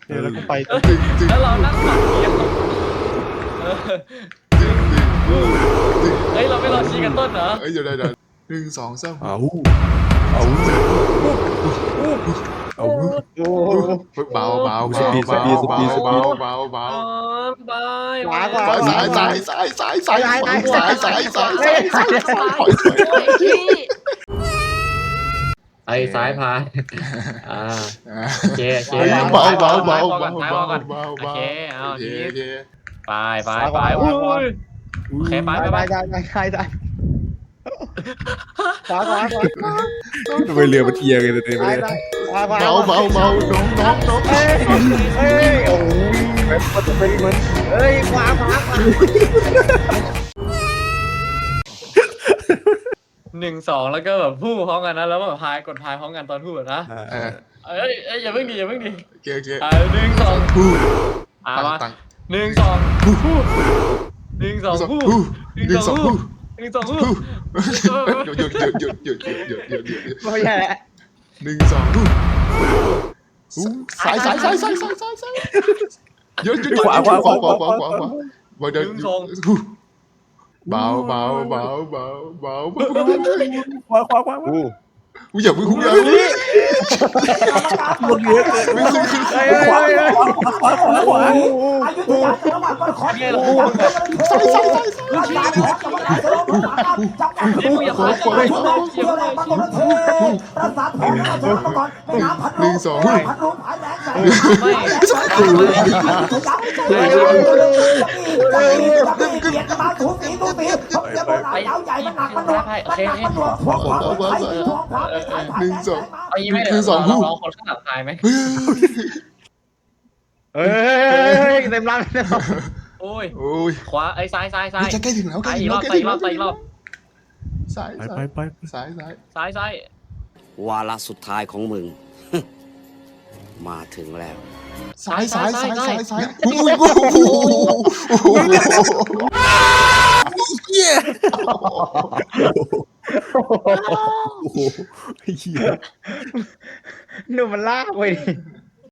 แล้วก็ไป แล้วเรานั่งฝันเกียร์เฮ้ยเราไม่รอชี้กันต้นเหรอ เดี๋ยว1 2 3เอาเบาบาย ไอ้สายพายโอเคโอเคโอเคเอาทีไปโอเคไปทำไมเรือมันเอียงกันเลยเนี่ย น้อง โอ้ยแบบมันจะเป็นเหมือน1 2แล้วก็แบบพูดพร้อมกันนะแล้วแบบพายกดพายพร้อมกันตอนพูดนะอย่าเพิ่งดีโอเค1 2มา1 2พูด1 2พูด1 2พูด1 2พูดไม่ใช่แล้ว1 2สายเยอะขวาเดินเบาขวาอย่าเพิ่งอย่าลงเยอะเกินขวา1 2คือ2คู่เราคนข้างหลังพายไหมเต็มรังโอ้ยขวาไอ้ซ้ายจะใกล้ถึงแล้วอีกรอบซ้ายว าระสุดท้ายของมึง มาถึงแล้ว ซ้ายเหี้ยโอ้โหเหี้ย หนูมันลากไปดิ